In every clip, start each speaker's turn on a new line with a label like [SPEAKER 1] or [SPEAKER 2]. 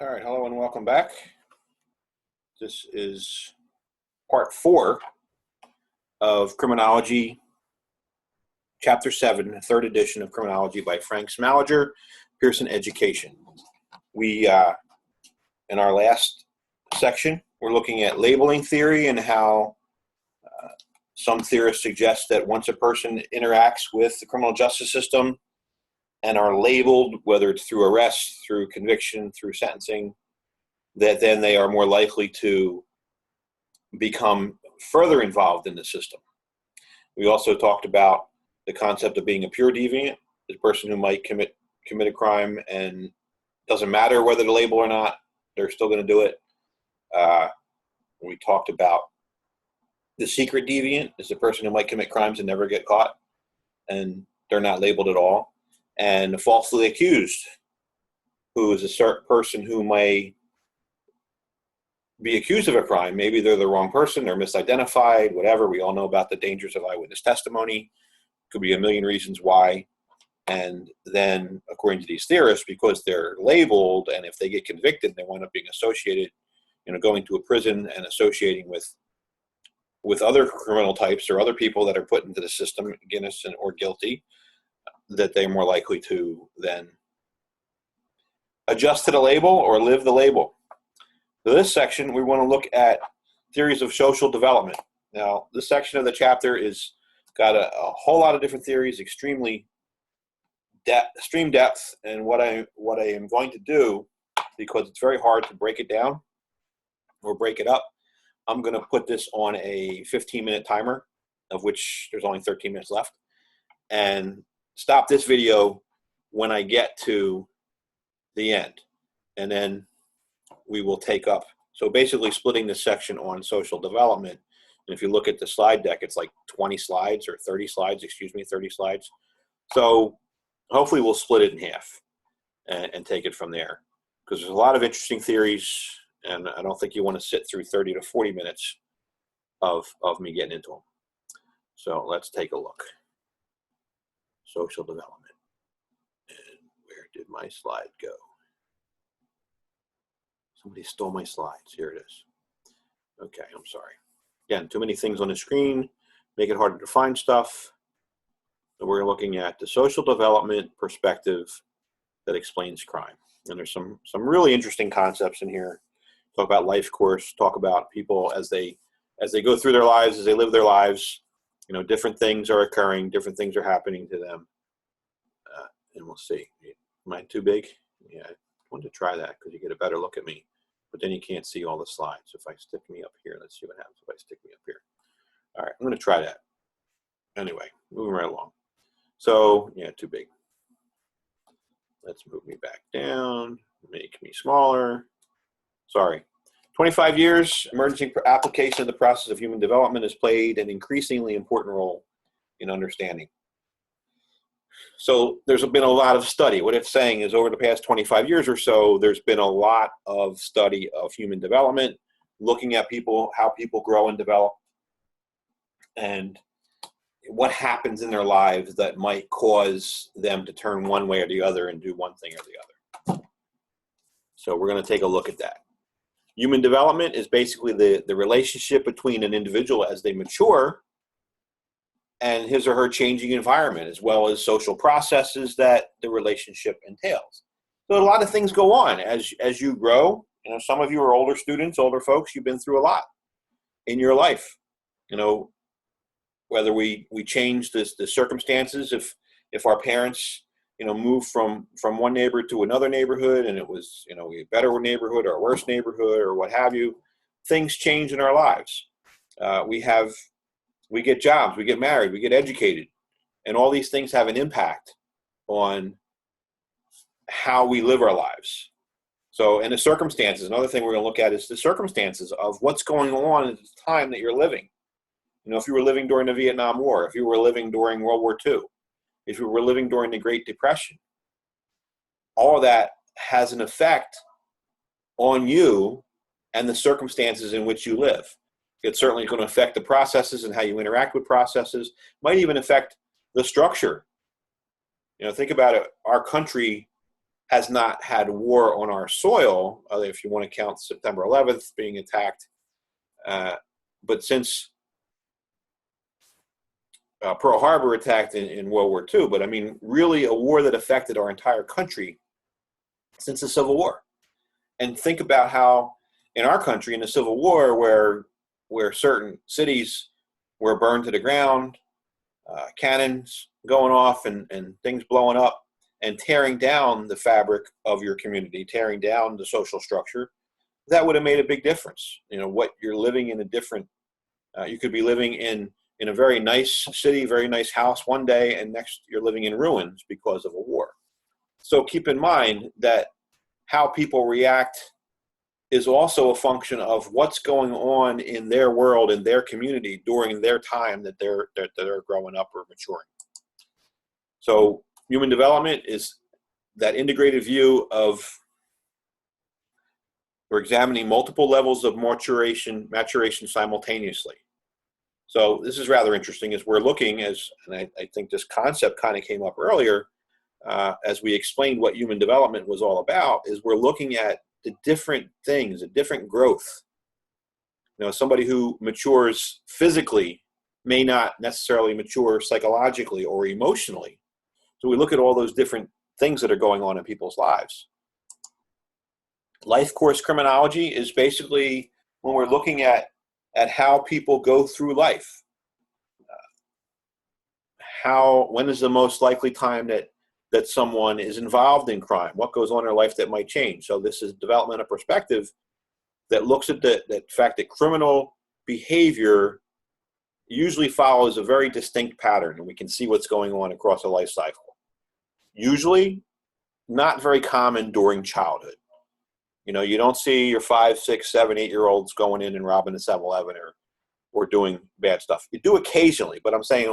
[SPEAKER 1] All right, hello and welcome back. This is part 4 of Criminology, Chapter 7, third edition of Criminology by Frank Smaliger, Pearson Education. We, in our last section, we're looking at labeling theory and how some theorists suggest that once a person interacts with the criminal justice system and are labeled, whether it's through arrest, through conviction, through sentencing, that then they are more likely to become further involved in the system. We also talked about the concept of being a pure deviant, the person who might commit a crime and doesn't matter whether the label or not, they're still going to do it. We talked about the secret deviant is the person who might commit crimes and never get caught, and they're not labeled at all. And the falsely accused, who is a certain person who may be accused of a crime. Maybe they're the wrong person, they're misidentified, whatever. We all know about the dangers of eyewitness testimony. Could be a million reasons why. And then, according to these theorists, because they're labeled, and if they get convicted, they wind up being associated, going to a prison and associating with other criminal types or other people that are put into the system, innocent or guilty, that they're more likely to then adjust to the label or live the label. So this section, we want to look at theories of social development. Now, this section of the chapter is got a whole lot of different theories, extreme depth, and what I am going to do, because it's very hard to break it down or break it up, I'm going to put this on a 15-minute timer, of which there's only 13 minutes left, and stop this video when I get to the end, and then we will take up. So basically splitting this section on social development, and if you look at the slide deck, it's like 20 slides or 30 slides, 30 slides. So hopefully we'll split it in half and take it from there, because there's a lot of interesting theories, and I don't think you want to sit through 30 to 40 minutes of me getting into them. So let's take a look. Social development. And where did my slide go? Somebody stole my slides. Here it is. Okay, I'm sorry. Again, too many things on the screen, make it harder to find stuff. So we're looking at the social development perspective that explains crime. And there's some really interesting concepts in here. Talk about life course, talk about people as they go through their lives, as they live their lives, different things are occurring, different things are happening to them. And we'll see. Am I too big? Yeah, I wanted to try that because you get a better look at me. But then you can't see all the slides. If I stick me up here, let's see what happens if I stick me up here. All right, I'm going to try that. Anyway, moving right along. So, yeah, too big. Let's move me back down, make me smaller. Sorry. 25 years, emerging application of the process of human development has played an increasingly important role in understanding. So there's been a lot of study. What it's saying is over the past 25 years or so, there's been a lot of study of human development, looking at people, how people grow and develop, and what happens in their lives that might cause them to turn one way or the other and do one thing or the other. So we're going to take a look at that. Human development is basically the relationship between an individual as they mature and his or her changing environment, as well as social processes that the relationship entails. So a lot of things go on as you grow. Some of you are older students, older folks, you've been through a lot in your life. Whether we change the circumstances, if our parents, moved from one neighborhood to another neighborhood, and it was, a better neighborhood or a worse neighborhood or what have you, things change in our lives. We get jobs, we get married, we get educated, and all these things have an impact on how we live our lives. So, and the circumstances, another thing we're going to look at is the circumstances of what's going on at the time that you're living. If you were living during the Vietnam War, if you were living during World War II, if you were living during the Great Depression, all of that has an effect on you and the circumstances in which you live. It's certainly going to affect the processes and how you interact with processes. Might even affect the structure. Think about it. Our country has not had war on our soil, if you want to count September 11th being attacked. But since Pearl Harbor attacked in World War II, but I mean, really a war that affected our entire country since the Civil War. And think about how in our country, in the Civil War, where certain cities were burned to the ground, cannons going off and things blowing up and tearing down the fabric of your community, tearing down the social structure, that would have made a big difference. You know, what you're living in a different, you could be living in a very nice city, very nice house one day, and next you're living in ruins because of a war. So keep in mind that how people react is also a function of what's going on in their world, in their community during their time that they're growing up or maturing. So human development is that integrated view of we're examining multiple levels of maturation simultaneously. So this is rather interesting as we're looking and I think this concept kind of came up earlier as we explained what human development was all about, is we're looking at the different things, the different growth. You know, somebody who matures physically may not necessarily mature psychologically or emotionally. So we look at all those different things that are going on in people's lives. Life course criminology is basically when we're looking at how people go through life. When is the most likely time that someone is involved in crime? What goes on in their life that might change? So this is developmental perspective that looks at the fact that criminal behavior usually follows a very distinct pattern, and we can see what's going on across a life cycle. Usually not very common during childhood. You know, you don't see your 5, 6, 7, 8-year-olds going in and robbing a 7-Eleven or doing bad stuff. You do occasionally, but I'm saying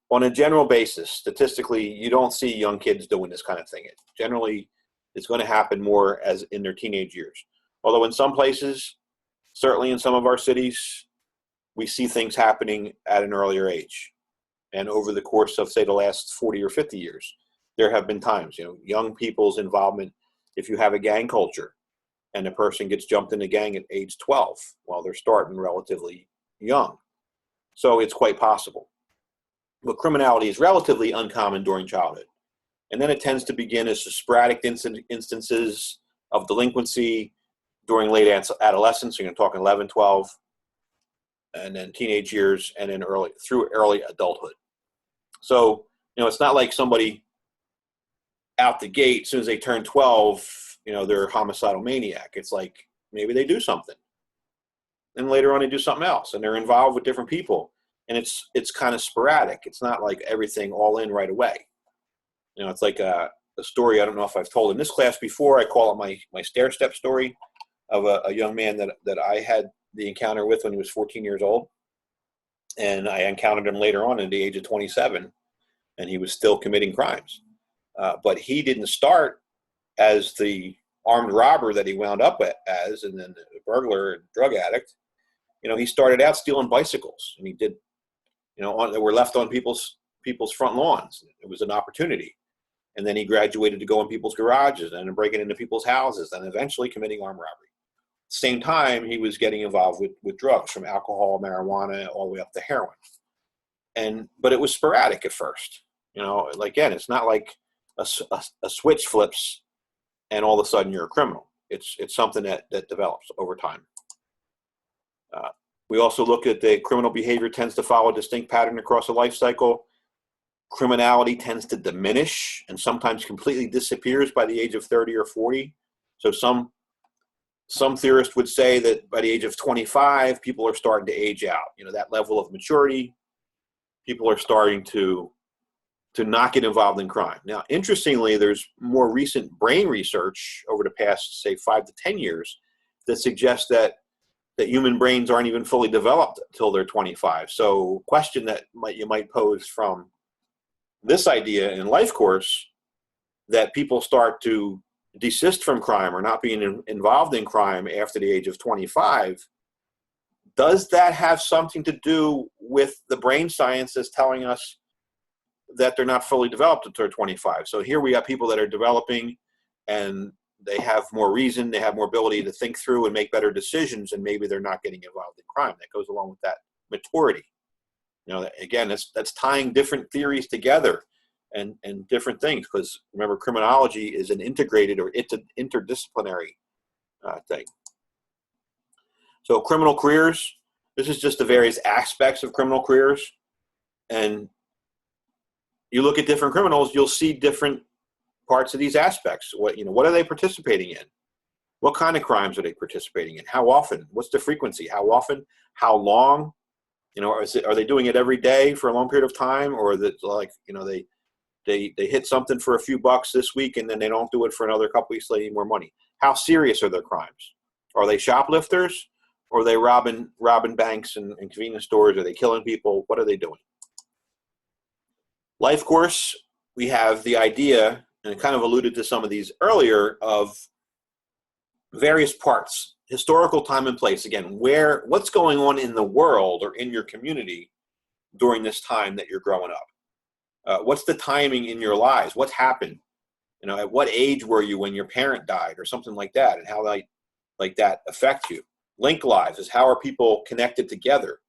[SPEAKER 1] on a general basis, statistically, you don't see young kids doing this kind of thing. Generally, it's going to happen more as in their teenage years. Although in some places, certainly in some of our cities, we see things happening at an earlier age. And over the course of, say, the last 40 or 50 years, there have been times, you know, young people's involvement. If you have a gang culture and a person gets jumped in a gang at age 12, well, they're starting relatively young. So it's quite possible. But criminality is relatively uncommon during childhood. And then it tends to begin as sporadic instances of delinquency during late adolescence. So you're talking 11, 12, and then teenage years, and then through early adulthood. So, you know, it's not like somebody out the gate, as soon as they turn 12, you know, they're a homicidal maniac. It's like maybe they do something. And later on they do something else, and they're involved with different people. And it's kind of sporadic. It's not like everything all in right away. You know, it's like a story I don't know if I've told in this class before. I call it my stair-step story of a young man that I had the encounter with when he was 14 years old. And I encountered him later on at the age of 27, and he was still committing crimes. But he didn't start as the armed robber that he wound up as, and then a burglar and drug addict. You know, he started out stealing bicycles, and he did, you know, that were left on people's front lawns. It was an opportunity. And then he graduated to go in people's garages and breaking into people's houses and eventually committing armed robbery. Same time, he was getting involved with drugs, from alcohol, marijuana, all the way up to heroin. But it was sporadic at first. You know, again, it's not like a switch flips and all of a sudden you're a criminal. It's something that develops over time. We also look at the criminal behavior tends to follow a distinct pattern across a life cycle. Criminality tends to diminish and sometimes completely disappears by the age of 30 or 40. So some theorists would say that by the age of 25, people are starting to age out. You know, that level of maturity, people are starting to not get involved in crime. Now, interestingly, there's more recent brain research over the past, say, 5 to 10 years that suggests that human brains aren't even fully developed until they're 25. So question that you might pose from this idea in life course, that people start to desist from crime or not being involved in crime after the age of 25, does that have something to do with the brain science that's telling us that they're not fully developed until 25. So here we have people that are developing, and they have more reason, they have more ability to think through and make better decisions, and maybe they're not getting involved in crime. That goes along with that maturity. Again, that's tying different theories together and different things, because remember, criminology is an integrated, or it's an interdisciplinary thing. So criminal careers, this is just the various aspects of criminal careers. And you look at different criminals, you'll see different parts of these aspects. What are they participating in? What kind of crimes are they participating in? How often? What's the frequency? How often? How long? Are they doing it every day for a long period of time, or is it like, they hit something for a few bucks this week and then they don't do it for another couple weeks, they need more money? How serious are their crimes? Are they shoplifters, or are they robbing banks and convenience stores? Are they killing people? What are they doing? Life course, we have the idea, and I kind of alluded to some of these earlier, of various parts, historical time and place. Again, what's going on in the world or in your community during this time that you're growing up? What's the timing in your lives? What's happened? At what age were you when your parent died, or something like that, and how like that affect you? Link lives is, how are people connected together?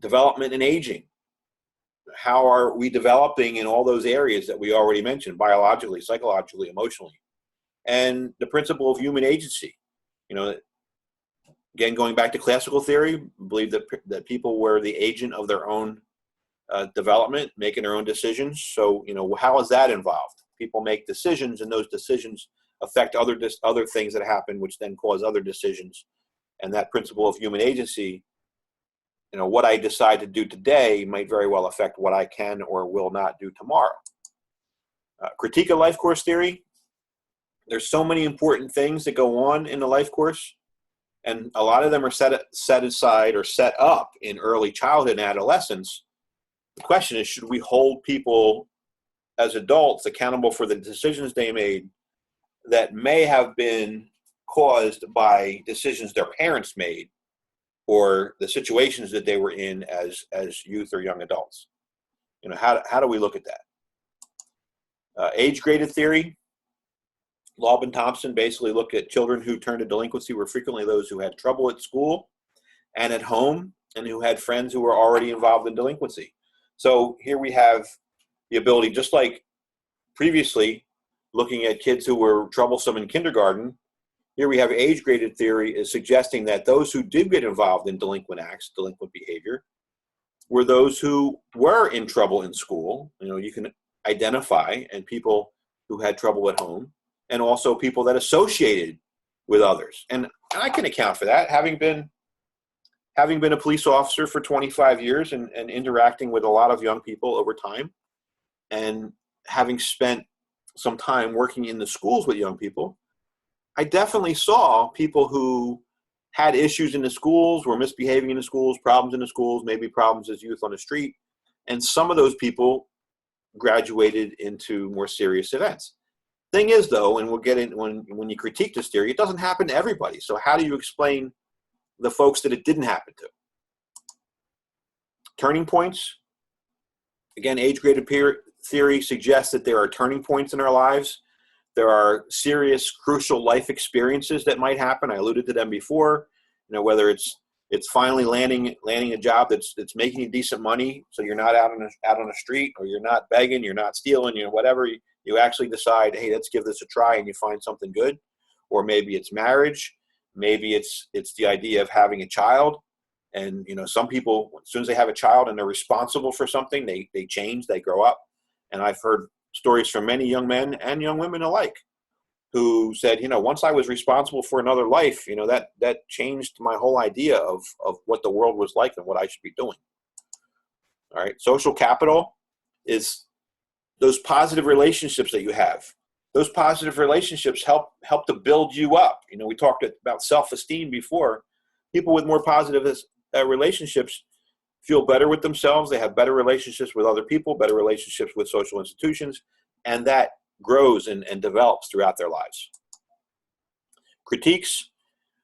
[SPEAKER 1] Development and aging. How are we developing in all those areas that we already mentioned, biologically, psychologically, emotionally? And the principle of human agency. Again, going back to classical theory, believe that people were the agent of their own development, making their own decisions. So, how is that involved? People make decisions, and those decisions affect other things that happen, which then cause other decisions. And that principle of human agency, what I decide to do today might very well affect what I can or will not do tomorrow. Critique of life course theory. There's so many important things that go on in the life course, and a lot of them are set aside or set up in early childhood and adolescence. The question is, should we hold people as adults accountable for the decisions they made that may have been caused by decisions their parents made, or the situations that they were in as youth or young adults? How do we look at that? Age-graded theory. Laub and Thompson basically look at children who turned to delinquency were frequently those who had trouble at school and at home, and who had friends who were already involved in delinquency. So here we have the ability, just like previously looking at kids who were troublesome in kindergarten, here we have age-graded theory is suggesting that those who did get involved in delinquent acts, delinquent behavior, were those who were in trouble in school. You can identify, and people who had trouble at home, and also people that associated with others. And I can account for that, having been a police officer for 25 years and interacting with a lot of young people over time, and having spent some time working in the schools with young people, I definitely saw people who had issues in the schools, were misbehaving in the schools, problems in the schools, maybe problems as youth on the street. And some of those people graduated into more serious events. Thing is, though, and we'll get in when you critique this theory, it doesn't happen to everybody. So how do you explain the folks that it didn't happen to? Turning points. Again, age-graded theory suggests that there are turning points in our lives. There are serious, crucial life experiences that might happen. I alluded to them before. Whether it's finally landing a job that's making you decent money, so you're not out on the street, or you're not begging, you're not stealing, whatever. You actually decide, hey, let's give this a try, and you find something good. Or maybe it's marriage. Maybe it's the idea of having a child. And some people, as soon as they have a child and they're responsible for something, they change, they grow up. And I've heard stories from many young men and young women alike who said, once I was responsible for another life, that changed my whole idea of what the world was like and what I should be doing. All right. Social capital is those positive relationships that you have. Those positive relationships help to build you up. We talked about self-esteem before. People with more positive relationships feel better with themselves. They have better relationships with other people, better relationships with social institutions, and that grows and develops throughout their lives. Critiques.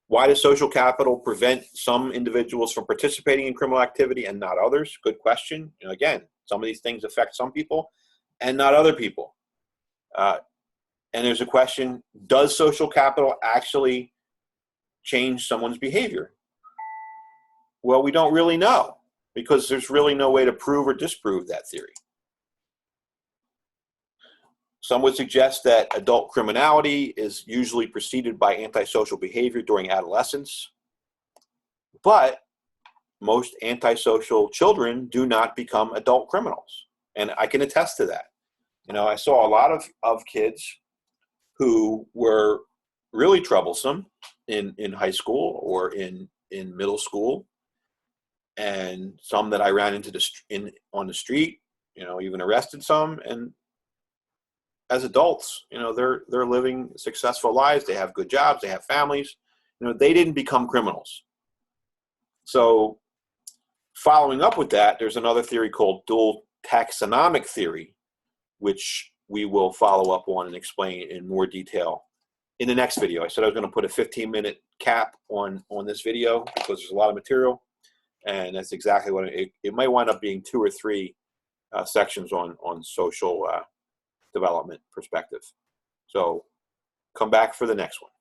[SPEAKER 1] Why does social capital prevent some individuals from participating in criminal activity and not others? Good question. Again, Some of these things affect some people and not other people. And there's a question, does social capital actually change someone's behavior? Well, we don't really know, because there's really no way to prove or disprove that theory. Some would suggest that adult criminality is usually preceded by antisocial behavior during adolescence, but most antisocial children do not become adult criminals. And I can attest to that. I saw a lot of kids who were really troublesome in high school or in middle school, and some that I ran into on the street, even arrested some. And as adults, they're living successful lives. They have good jobs. They have families. They didn't become criminals. So following up with that, there's another theory called dual taxonomic theory, which we will follow up on and explain in more detail in the next video. I said I was going to put a 15-minute cap on this video because there's a lot of material, and that's exactly what it might wind up being 2 or 3 sections on social development perspective. So come back for the next one.